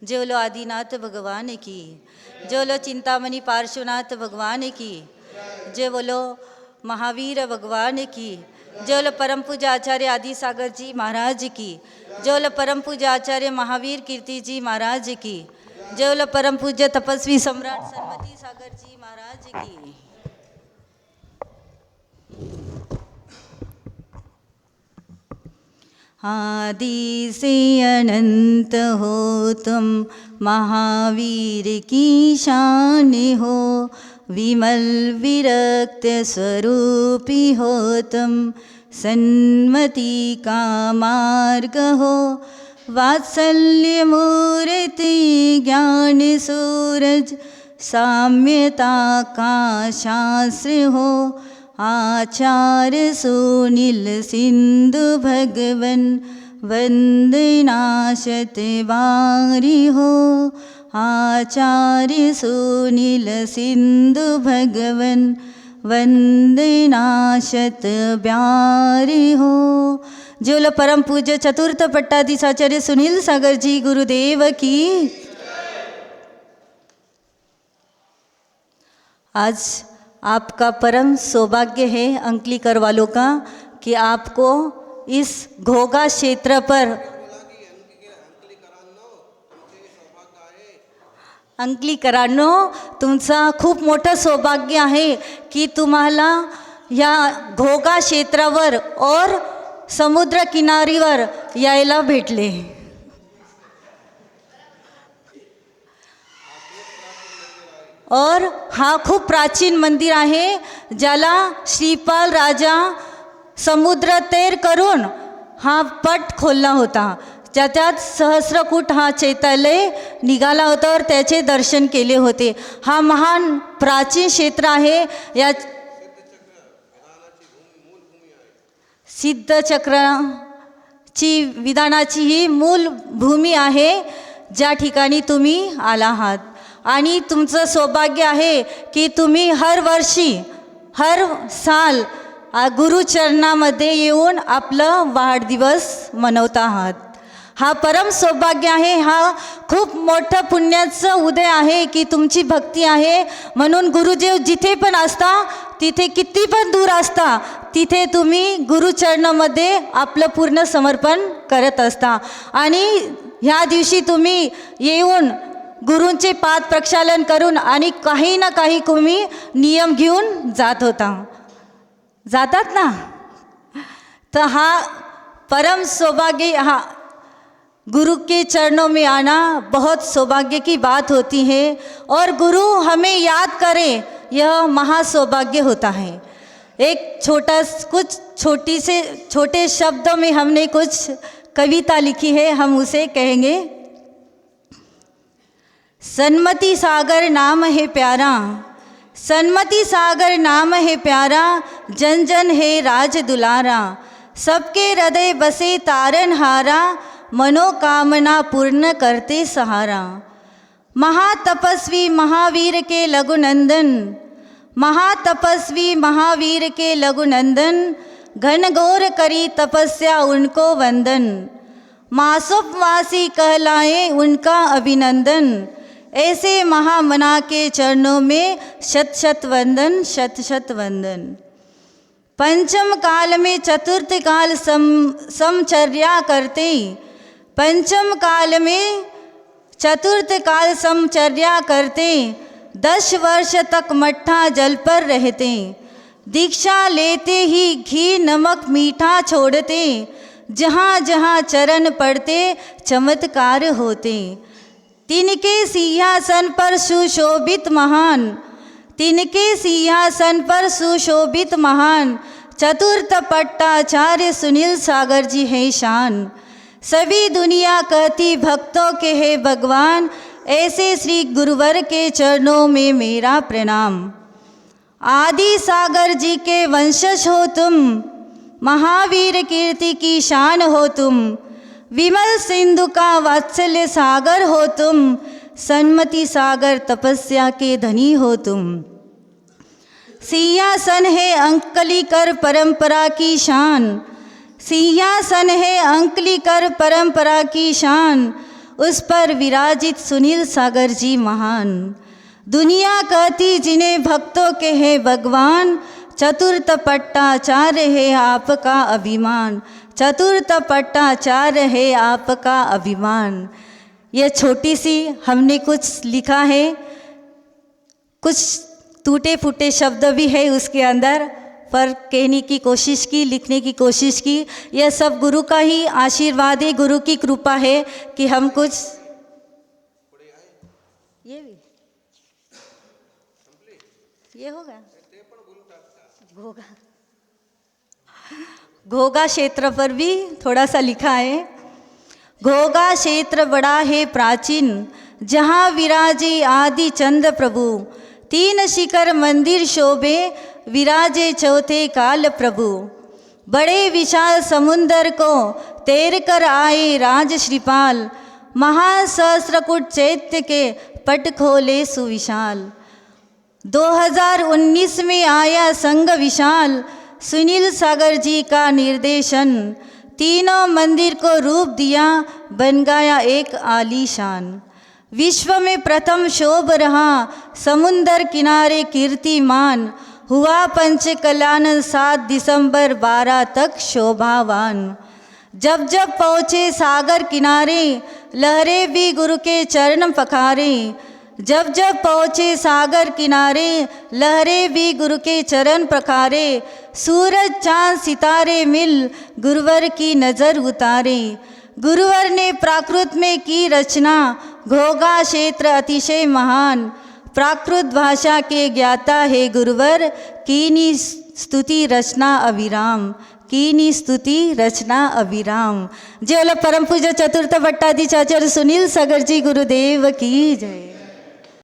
जो लो आदिनाथ भगवान की, जो लो चिंतामणि पार्श्वनाथ भगवान की, जो बोलो महावीर भगवान की, जो लो परम पूजा आचार्य आदि सागर जी महाराज की, जो लो परम पूजा आचार्य महावीर कीर्ति जी महाराज की, जो लो परम पूज्य तपस्वी सम्राट सन्मति सागर जी महाराज की। आदि से अनंत हो तुम महावीर की शान हो, विमल विरक्त स्वरूपी हो तुम सन्मति का मार्ग हो, वात्सल्य मूर्ति ज्ञान सूरज साम्यता का शास्त्र हो, आचार्य सुनील सिंधु भगवन वंदना शतवारी हो, आचार्य सुनील सिंधु भगवन वंदना शतब्यारी हो। जो लो परम पूज्य चतुर्थ पट्टाधीशाचार्य सुनील सागर जी गुरुदेव की। आज आपका परम सौभाग्य है अंकलीकर वालों का कि आपको इस घोघा क्षेत्र पर अंकलीकरांनो तुमचा खूप मोठं सौभाग्य आहे की तुम्हाला या घोघा क्षेत्रावर और समुद्र किनारीवर यायला भेटले। और हा खूप प्राचीन मंदिर आहे ज्याला श्रीपाल राजा समुद्र तैर करून हा पट खोलला होता, ज्याच्यात सहस्रकूट हा चैत्यालय निघाला होता और त्याचे दर्शन केले होते। हा महान प्राचीन क्षेत्र आहे। या सिद्धचक्राची विधानाची ही मूल भूमी आहे ज्या ठिकाणी तुम्ही आला आहात। आणि तुमचं सौभाग्य आहे की तुम्ही हर वर्षी हर साल गुरुचरणामध्ये येऊन आपलं वाढदिवस मनवत आहात। हा परम सौभाग्य आहे। हा खूप मोठं पुण्याचं उदय आहे की तुमची भक्ती आहे म्हणून गुरुदेव जिथे पण असता तिथे किती पण दूर असता तिथे तुम्ही गुरुचरणामध्ये आपलं पूर्ण समर्पण करत असता। आणि ह्या दिवशी तुम्ही येऊन गुरूंचे पाद प्रक्षालन करून आणि काही ना काही तुम्ही नियम घेऊन जातात ना। तो हा परम सौभाग्य, हा गुरु के चरणों में आना बहुत सौभाग्य की बात होती है और गुरु हमें याद करे यह महासौभाग्य होता है। एक छोटे शब्दों में हमने कुछ कविता लिखी है, हम उसे कहेंगे। सन्मति सागर नाम है प्यारा, सन्मति सागर नाम है प्यारा, जन जन है राज दुलारा, सबके हृदय बसे तारनहारा, मनोकामना पूर्ण करते सहारा। महातपस्वी महावीर के लघुनंदन, महातपस्वी महावीर के लघुनंदन, घनघोर करी तपस्या उनको वंदन, मासुपवासी कहलाए उनका अभिनंदन, ऐसे महामना के चरणों में शत शत वंदन, शत शत वंदन। पंचम काल में चतुर्थ काल समचर्या करते, पंचम काल में चतुर्थ काल समचर्या करते, 10 वर्ष तक मट्ठा जल पर रहते, दीक्षा लेते ही घी नमक मीठा छोड़ते, जहाँ जहाँ चरण पड़ते चमत्कार होते। तिनके सिंहासन पर सुशोभित महान, तिनके सिंहासन पर सुशोभित महान, चतुर्थ पट्टाचार्य सुनील सागर जी है शान। सभी दुनिया कहती भक्तों के है भगवान, ऐसे श्री गुरुवर के चरणों में मेरा प्रणाम। आदि सागर जी के वंशज हो तुम, महावीर कीर्ति की शान हो तुम, विमल सिंधु का वात्सल्य सागर हो तुम, सन्मति सागर तपस्या के धनी हो तुम। सिंहासन है अंकलीकर परंपरा की शान, सिंहासन है अंकलीकर परंपरा की शान, उस पर विराजित सुनील सागर जी महान। दुनिया कहती जिन्हें भक्तों के है भगवान, चतुर्थ पट्टाचार्य है आपका अभिमान, चतुर्थ पट्टाचार्य है आपका अभिमान। यह छोटी सी हमने कुछ लिखा है, कुछ टूटे फूटे शब्द भी है उसके अंदर, पर कहने की कोशिश की, लिखने की कोशिश की। यह सब गुरु का ही आशीर्वाद है, गुरु की कृपा है कि हम कुछ ये भी ये होगा। घोगा घोगा क्षेत्र पर भी थोड़ा सा लिखा है। घोगा क्षेत्र बड़ा है प्राचीन, जहाँ विराजे आदि चंद प्रभु, तीन शिखर मंदिर शोभे, विराजे चौथे काल प्रभु। बड़े विशाल समुंदर को तैर कर आए राज श्रीपाल, महासहस्रकूट चैत्य के पट खोले सुविशाल। 2019 में आया संग विशाल, सुनील सागर जी का निर्देशन, तीनों मंदिर को रूप दिया, बन गया एक आलीशान। विश्व में प्रथम शोभ रहा समुंदर किनारे कीर्तिमान, हुआ पंचकल्याण 7 दिसंबर 12 तक शोभावान। जब जब पहुँचे सागर किनारे, लहरें भी गुरु के चरण पखारे, जब जब पहुँचे सागर किनारे, लहरें भी गुरु के चरण पखारे। सूरज चांद सितारे मिल गुरुवर की नज़र उतारे, गुरुवर ने प्राकृत में की रचना, घोगा क्षेत्र अतिशय महान। प्राकृत भाषा के ज्ञाता है गुरुवर, कीनी स्तुति रचना अविराम, कीनी स्तुति रचना अविराम। जय परम पूज्य चतुर्थ पट्टाधीचार्य सुनील सागर जी गुरुदेव की जय।